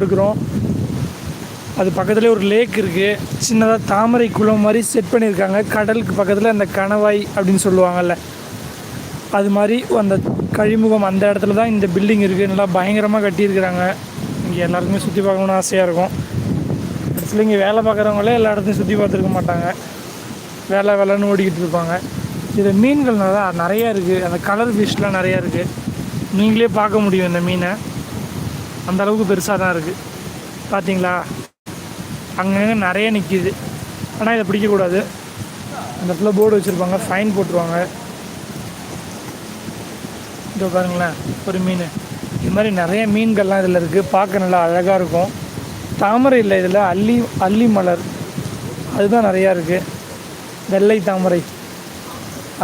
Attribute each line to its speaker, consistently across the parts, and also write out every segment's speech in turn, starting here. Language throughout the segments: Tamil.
Speaker 1: இருக்கிறோம். அது பக்கத்துலேயே ஒரு லேக் இருக்குது. சின்னதாக தாமரை குளம் மாதிரி செட் பண்ணியிருக்காங்க. கடலுக்கு பக்கத்தில் அந்த கணவாய் அப்படின்னு சொல்லுவாங்கள்ல, அது மாதிரி அந்த கழிமுகம் அந்த இடத்துல தான் இந்த பில்டிங் இருக்குது. நல்லா பயங்கரமாக கட்டியிருக்கிறாங்க. இங்கே எல்லாருக்குமே சுற்றி பார்க்கணுன்னு ஆசையாக இருக்கும். ஆக்சுவலி இங்கே வேலை பார்க்குறவங்களே எல்லா இடத்தையும் சுற்றி பார்த்துருக்க மாட்டாங்க. வேலைன்னு ஓடிக்கிட்டு இருப்பாங்க. இது மீன்கள் நிறையா இருக்குது. அந்த கலர் ஃபிஷ்லாம் நிறையா இருக்குது. நீங்களே பார்க்க முடியும் இந்த மீனை. அந்தளவுக்கு பெருசாக தான் இருக்குது. பார்த்தீங்களா, அங்கங்கே நிறைய நிற்கிது. ஆனால் இதை பிடிக்கக்கூடாது. அந்த இடத்துல போர்டு வச்சுருப்பாங்க, ஃபைன் போட்டுருவாங்க. இதோ பாருங்களேன், ஒரு மீன். இது மாதிரி நிறைய மீன்கள்லாம் இதில் இருக்குது. பார்க்க நல்லா அழகாக இருக்கும். தாமரை இல்லை இதில், அல்லி மலர் அதுதான் நிறையா இருக்குது. வெள்ளை தாமரை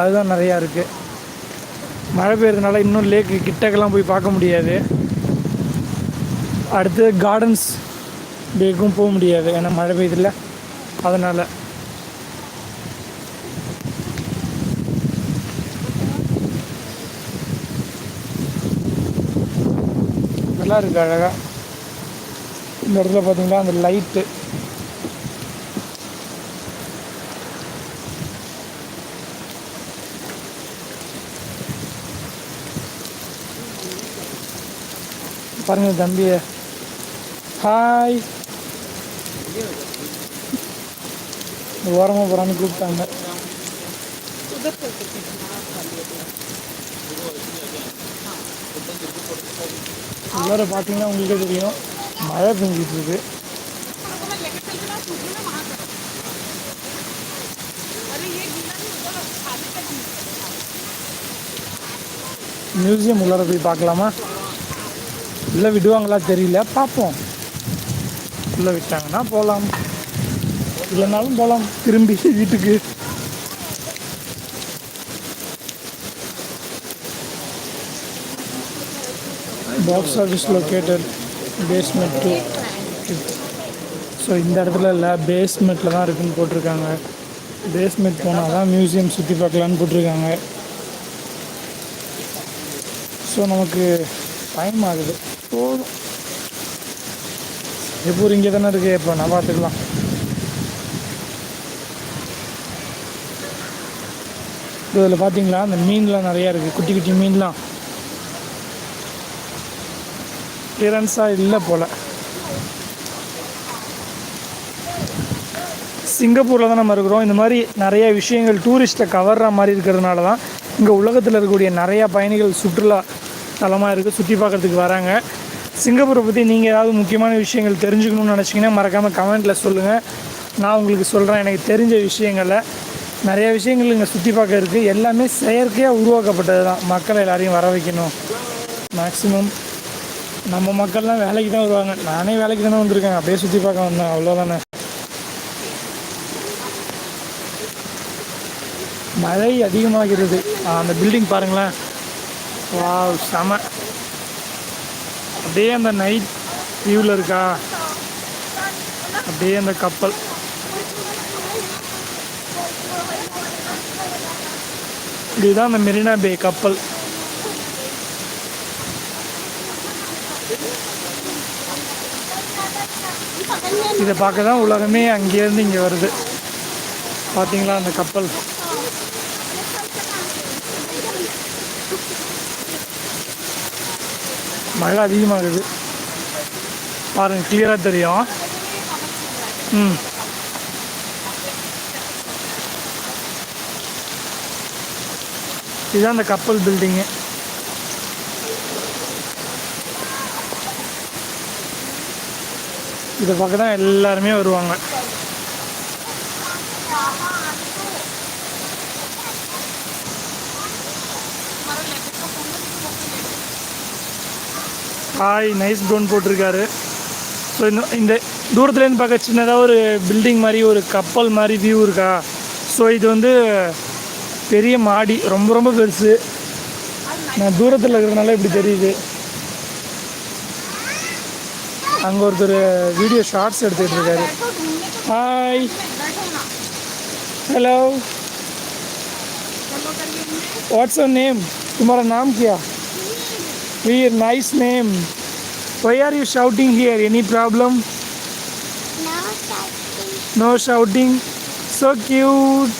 Speaker 1: அதுதான் நிறையா இருக்குது. மழை பெய்யறதுனால இன்னும் லேக்கு கிட்டக்கெல்லாம் போய் பார்க்க முடியாது. அடுத்து கார்டன்ஸ் டேக்கும் போக முடியாது, ஏன்னா மழை பெய்யுதில்ல, அதனால். நல்லா இருக்குது அழகாக. இந்த இடத்துல பார்த்தீங்கன்னா அந்த லைட்டு பாருங்க தம்பியை. ஹாய், ஓரமாக போகிறான்னு கூப்பிட்டாங்க. எல்லாரும் பார்த்தீங்கன்னா உங்களுக்கே தெரியும், மழை பெஞ்சிட்டு இருக்கு. மியூசியம் உள்ளார போய் பார்க்கலாமா? உள்ளே விடுவாங்களா தெரியல, பார்ப்போம். உள்ளே விட்டாங்கன்னா போகலாம், இல்லைனாலும் போகலாம் திரும்பி வீட்டுக்கு. Box office located basement 2. So இந்த இடத்துல இல்லை, பேஸ்மெண்ட்டில் தான் இருக்குதுன்னு போட்டிருக்காங்க. பேஸ்மெண்ட் போனால் தான் மியூசியம் சுற்றி பார்க்கலான்னு போட்டிருக்காங்க. ஸோ நமக்கு டைம் ஆகுது, போதும். எப்போ இங்கே தானே இருக்குது, இப்போ நான் பார்த்துக்கலாம். இதில் பார்த்தீங்களா, அந்த மீன்லாம் நிறையா இருக்குது. குட்டி குட்டி மீன்லாம் கிளியரன்ஸாக இல்லை போல். சிங்கப்பூரில் தான் நம்ம இருக்கிறோம். இந்த மாதிரி நிறைய விஷயங்கள் டூரிஸ்ட்டை கவர்ற மாதிரி இருக்கிறதுனால தான் இங்கே உலகத்தில் இருக்கக்கூடிய நிறையா பயணிகள் சுற்றுலா தலமாக இருக்குது, சுற்றி பார்க்குறதுக்கு வராங்க. சிங்கப்பூரை பற்றி நீங்கள் ஏதாவது முக்கியமான விஷயங்கள் தெரிஞ்சுக்கணுன்னு நினச்சிங்கன்னா மறக்காமல் கமெண்ட்டில் சொல்லுங்கள். நான் உங்களுக்கு சொல்கிறேன். எனக்கு தெரிஞ்ச விஷயங்களில் நிறையா விஷயங்கள் இங்கே சுற்றி பார்க்க இருக்குது. எல்லாமே செயற்கையாக உருவாக்கப்பட்டது தான். மக்களை எல்லாரையும் வர வைக்கணும். மேக்ஸிமம் நம்ம மக்கள்லாம் வேலைக்கு தான் வருவாங்க. நானே வேலைக்கு தானே வந்திருக்கேன், அப்படியே சுற்றி பார்க்க வந்தேன், அவ்வளோதானே. மழை அதிகமாகிறது. அந்த பில்டிங் பாருங்களேன், வாவ் செம. அப்படியே அந்த நைட் வியூவில் இருக்கா, அப்படியே அந்த கப்பல். இதுதான் அந்த மெரினா பே கப்பல். இதை பார்க்க தான் உலகமே அங்கேருந்து இங்கே வருது. பார்த்தீங்களா அந்த கப்பல். மழை அதிகமாகுது பாருங்கள், கிளியராக தெரியும். இதுதான் அந்த கப்பல் பில்டிங்கு. இதை பார்க்க தான் எல்லாருமே வருவாங்க. ஹாய், நைஸ் ப்ரௌன் போட்டிருக்காரு. ஸோ இந்த தூரத்துலேருந்து பார்க்க சின்னதாக ஒரு பில்டிங் மாதிரி ஒரு கப்பல் மாதிரி வியூ இருக்கா. ஸோ இது வந்து பெரிய மாடி, ரொம்ப ரொம்ப பெருசு. நான் தூரத்தில் இருக்கிறதுனால இப்படி தெரியுது. அங்கே ஒருத்தர் வீடியோ ஷார்ட்ஸ் எடுத்துகிட்டு இருக்காரு. Hi hello what's your name तुम्हारा नाम क्या Veer nice name Why are you shouting here? Any problem?
Speaker 2: No shouting.
Speaker 1: No shouting. So cute.